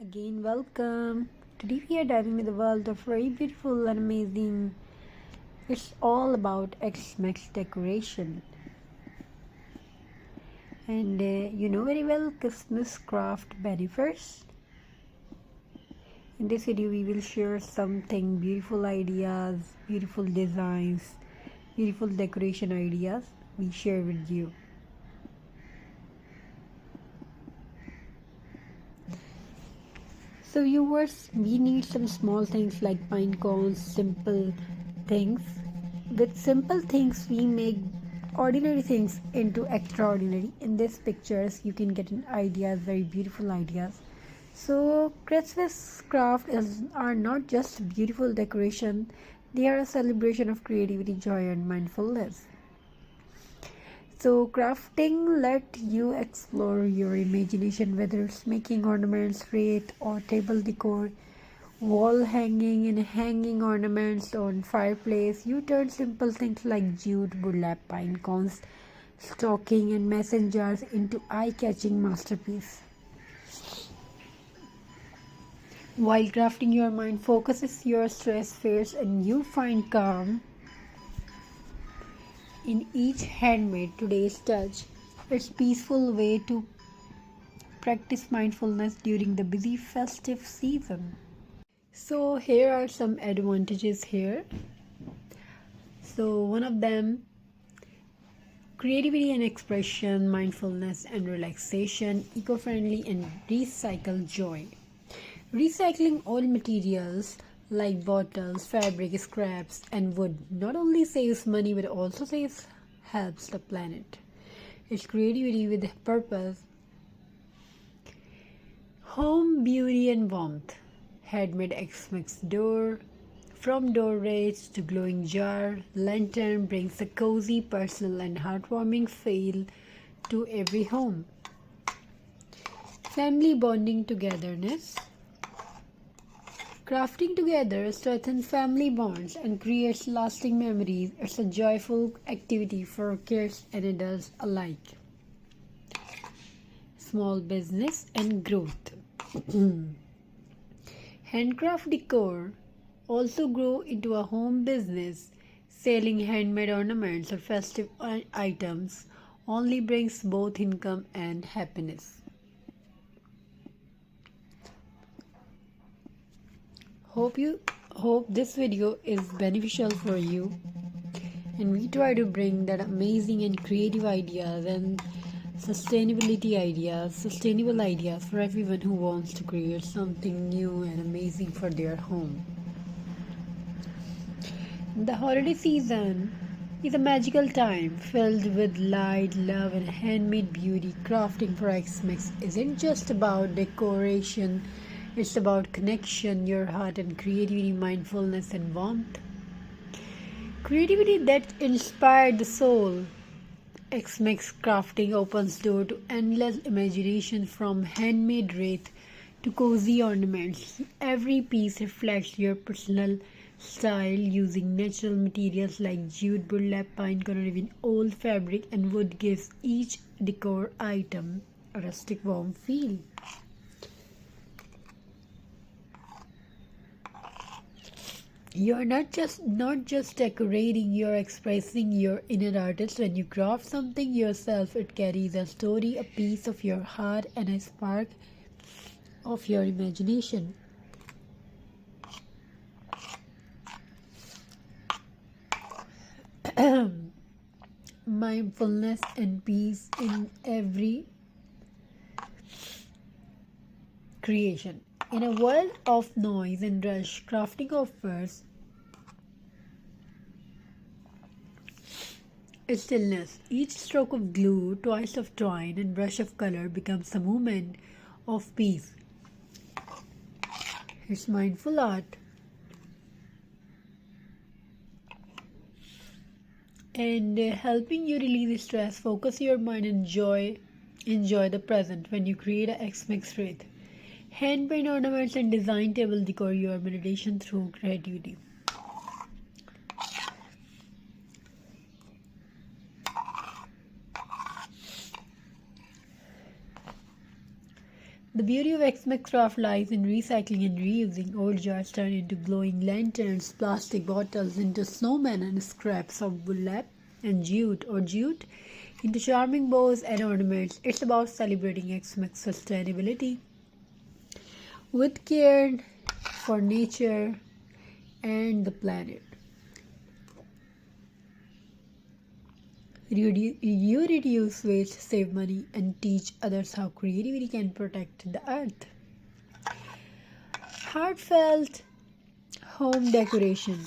Again, welcome. Today we are diving into the world of very beautiful and amazing. It's all about X-Max decoration. And you know very well Christmas craft benefits. In this video, we will share something beautiful ideas, beautiful designs, beautiful decoration ideas we share with you. So viewers, we need some small things like pine cones, simple things. With simple things, we make ordinary things into extraordinary. In these pictures, you can get an ideas, very beautiful ideas. So Christmas are not just beautiful decoration; they are a celebration of creativity, joy, and mindfulness. So crafting let you explore your imagination, whether it's making ornaments, wreath, or table decor, wall hanging and hanging ornaments on fireplace. You turn simple things like jute, burlap, pine cones, stocking, and mason jars into eye-catching masterpiece. While crafting, your mind focuses your stress fears and you find calm in each handmade today's touch. It's peaceful way to practice mindfulness during the busy festive season. So here are some advantages here. So one of them, creativity and expression, mindfulness and relaxation, eco-friendly and recycle joy. Recycling all materials like bottles, fabric, scraps, and wood not only saves money but also helps the planet. It's creativity with purpose. Home beauty and warmth. Handmade X-Mix door. From door rails to glowing jar, lantern brings a cozy, personal, and heartwarming feel to every home. Family bonding togetherness. Crafting together strengthens family bonds and creates lasting memories. It's a joyful activity for kids and adults alike. Small business and growth. Handcraft decor also grow into a home business. Selling handmade ornaments or festive items only brings both income and happiness. Hope this video is beneficial for you, and we try to bring that amazing and creative ideas and sustainable ideas for everyone who wants to create something new and amazing for their home. The holiday season is a magical time filled with light, love, and handmade beauty. Crafting for Xmas isn't just about decoration. It's about connection, your heart, and creativity, mindfulness, and warmth. Creativity that inspired the soul. X-Mix crafting opens door to endless imagination, from handmade wreath to cozy ornaments. Every piece reflects your personal style, using natural materials like jute, burlap, pinecone, or even old fabric and wood gives each decor item a rustic warm feel. You're not just decorating, you're expressing your inner artist. When you craft something yourself, it carries a story, a piece of your heart, and a spark of your imagination. Mindfulness and peace in every creation. In a world of noise and rush, crafting offers stillness. Each stroke of glue, twice of twine, and brush of color becomes a moment of peace. It's mindful art and helping you release stress, focus your mind, and enjoy the present. When you create a X-Mix wreath, hand paint ornaments, and design table decor, your meditation through creativity. The beauty of Xmas craft lies in recycling and reusing. Old jars turn into glowing lanterns, plastic bottles into snowmen, and scraps of burlap and jute into charming bows and ornaments. It's about celebrating Xmas sustainability with care for nature and the planet. You reduce waste, save money, and teach others how creativity can protect the earth. Heartfelt home decoration.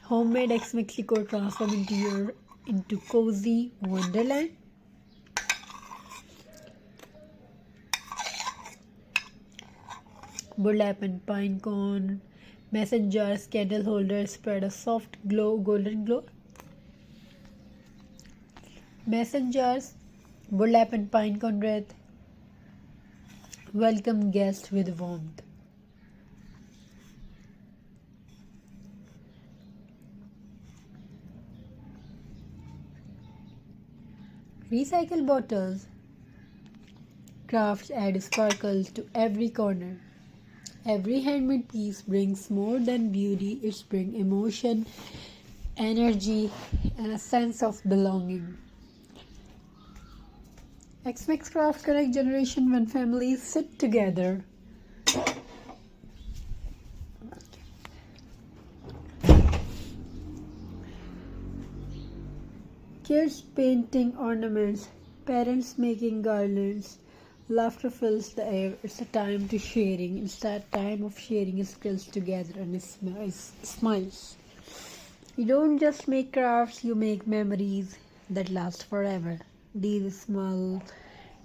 Homemade ex Mexico transform into cozy wonderland. Burlap and pine cone. Mason jars, candle holders spread a soft golden glow. Mason jars, burlap and pine cone wreath welcome guests with warmth. Recycle bottles. Crafts add sparkle to every corner. Every handmade piece brings more than beauty, it brings emotion, energy, and a sense of belonging. Xmas Craft connect generation when families sit together. Kids painting ornaments, parents making garlands, laughter fills the air. It's a time to sharing. It's that time of sharing skills together and smiles. You don't just make crafts, you make memories that last forever. These small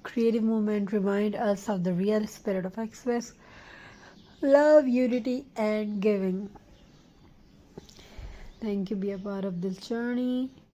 creative moments remind us of the real spirit of Xmas, love, unity, and giving. Thank you. Be a part of this journey.